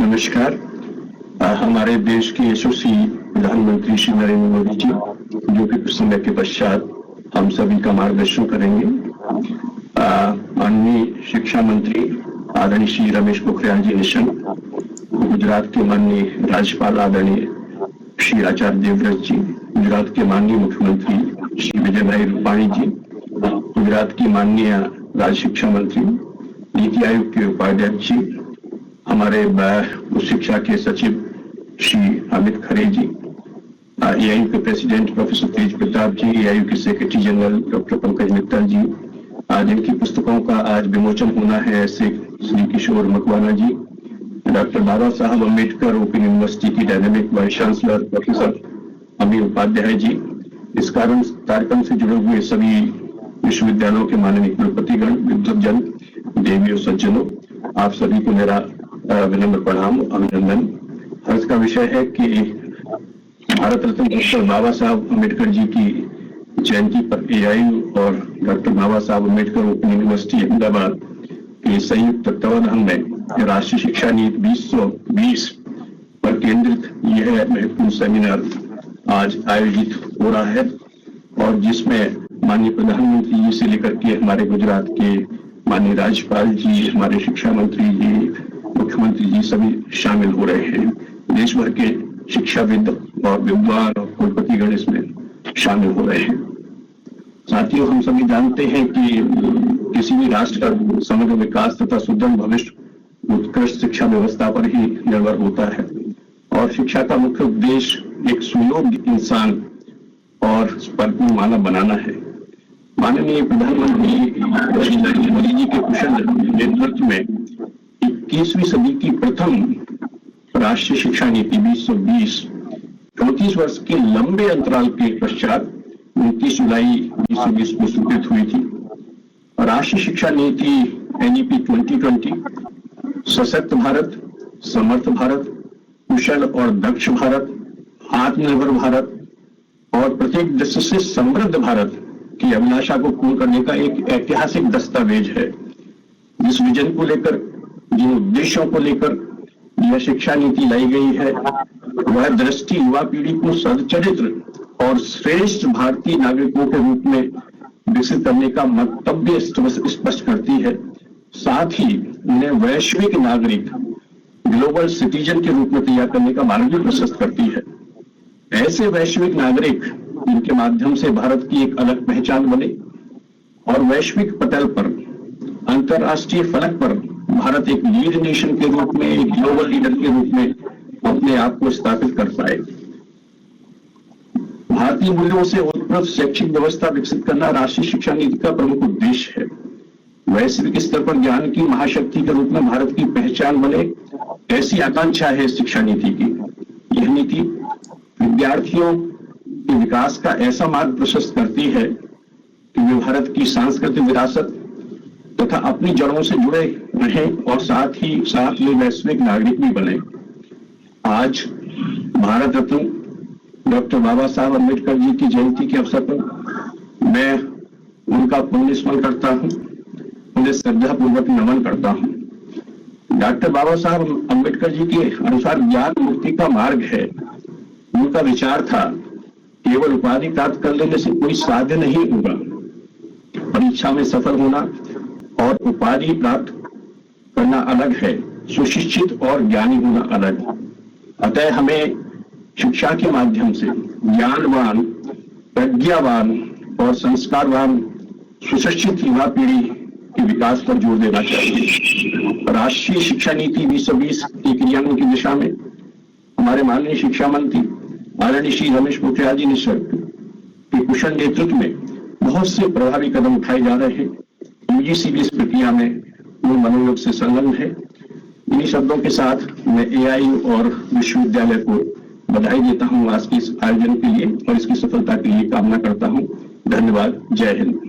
नमस्कार। हमारे देश के यशस्वी प्रधानमंत्री श्री नरेंद्र मोदी जी, जो कि कुछ समय के पश्चात हम सभी का मार्गदर्शन करेंगे, माननीय शिक्षा मंत्री आदरणीय श्री रमेश पोखरियाल जी निशंक, गुजरात के माननीय राज्यपाल आदरणीय श्री आचार्य देवव्रत जी, गुजरात के माननीय मुख्यमंत्री श्री विजय भाई रूपाणी जी, गुजरात की माननीय राज्य शिक्षा मंत्री, नीति आयोग के उपाध्यक्ष जी, हमारे उच्च शिक्षा के सचिव श्री अमित खरे जी, एआईयू के president professor Tej Pratap ji, AIU के secretary general doctor Pankaj Mittal ji, जिनकी पुस्तकों का आज विमोचन होना है, ऐसे Shri Kishore Makwana ji, doctor Baba Saheb Ambedkar open university की dynamic vice chancellor professor Amit Upadhyay ji, इस कार्यक्रम से जुड़े हुए सभी विश्वविद्यालयों के माननीय कुलपतिगण, विद्वजन, देवियों, सज्जनों, आप सभी को मेरा विनम्र प्रणाम, अभिनंदन। आज का विषय है कि भारत रत्न डॉक्टर बाबा साहब अम्बेडकर जी की जयंती पर एआईयू और doctor Baba Saheb Ambedkar open university Ahmedabad के संयुक्त तत्वावधान में राष्ट्रीय शिक्षा नीति 2020 पर केंद्रित यह महत्वपूर्ण सेमिनार आज आयोजित हो रहा है, और जिसमें माननीय प्रधानमंत्री जी से लेकर के हमारे गुजरात के माननीय राज्यपाल जी, हमारे शिक्षा मंत्री जी, मुख्यमंत्री जी सभी शामिल हो रहे हैं। देश भर के शिक्षाविद और विद्वान और कुलपतिगण इसमें शामिल हो रहे हैं। साथियों, हम सभी जानते हैं कि किसी भी राष्ट्र का समग्र विकास तथा सुदृढ़ भविष्य उत्कृष्ट शिक्षा व्यवस्था पर ही निर्भर होता है, और शिक्षा का मुख्य उद्देश्य एक सुयोग्य इंसान और परिपूर्ण मानव बनाना है। माननीय प्रधानमंत्री श्री नरेंद्र मोदी जी के कुशल नेतृत्व में 21वीं सदी की प्रथम राष्ट्रीय शिक्षा नीति 2020 34 वर्ष के लंबे अंतराल के पश्चात 29 जुलाई 2020 को स्वीकृत हुई थी। राष्ट्रीय शिक्षा नीति NEP 2020 सशक्त भारत, समर्थ भारत, कुशल और दक्ष भारत, आत्मनिर्भर भारत और प्रत्येक दृष्टि से समृद्ध भारत की अभिलाषा को पूर्ण करने का एक ऐतिहासिक दस्तावेज है। जिस विजन को लेकर, जिन उद्देश्यों को लेकर यह शिक्षा नीति लाई गई है, वह दृष्टि युवा पीढ़ी को सच्चरित्र और श्रेष्ठ भारतीय नागरिकों के रूप में विकसित करने का मंतव्य स्पष्ट करती है। साथ ही उन्हें वैश्विक नागरिक, ग्लोबल सिटीजन के रूप में तैयार करने का मार्ग भी प्रशस्त करती है। ऐसे वैश्विक नागरिक जिनके माध्यम से भारत की एक अलग पहचान बने और वैश्विक पटल पर, अंतरराष्ट्रीय फलक पर भारत एक लीड नेशन के रूप में, एक ग्लोबल लीडर के रूप में अपने आप को स्थापित कर पाए। भारतीय मूल्यों से उत्पन्न शैक्षिक व्यवस्था विकसित करना राष्ट्रीय शिक्षा नीति का प्रमुख उद्देश्य है। वैश्विक स्तर पर ज्ञान की महाशक्ति के रूप में भारत की पहचान बने, ऐसी आकांक्षा है इस शिक्षा नीति की। यह नीति विद्यार्थियों के विकास का ऐसा मार्ग प्रशस्त करती है कि वे भारत की सांस्कृतिक विरासत तथा अपनी जड़ों से जुड़े रहें और साथ में वैश्विक नागरिक भी बने। आज भारत रत्न डॉक्टर बाबा साहब अम्बेडकर जी की जयंती के अवसर पर मैं उनका पुण्य स्मरण करता हूं, उन्हें श्रद्धा पूर्वक नमन करता हूं। डॉक्टर बाबा साहब अम्बेडकर जी के अनुसार ज्ञान मुक्ति का मार्ग है। उनका विचार था, केवल उपाधि प्राप्त कर लेने से कोई साध्य नहीं होगा, परीक्षा में सफल होना और उपाधि प्राप्त करना अलग है, सुशिक्षित और ज्ञानी होना अलग। अतः हमें शिक्षा के माध्यम से ज्ञानवान, प्रज्ञावान और संस्कारवान सुशिक्षित युवा पीढ़ी के विकास पर जोर देना चाहिए। राष्ट्रीय शिक्षा नीति 2020 के क्रियान्वयन की दिशा में हमारे माननीय शिक्षा मंत्री आदरणीय श्री रमेश पोखरियाल जी निशंक के कुशल नेतृत्व में बहुत से प्रभावी कदम उठाए जा रहे हैं। UGC भी इस प्रक्रिया में पूर्ण मनोयोग से संलग्न है। इन्हीं शब्दों के साथ मैं एआईयू और विश्वविद्यालय को बधाई देता हूं आज के इस आयोजन के लिए और इसकी सफलता के लिए कामना करता हूं। धन्यवाद। जय हिंद।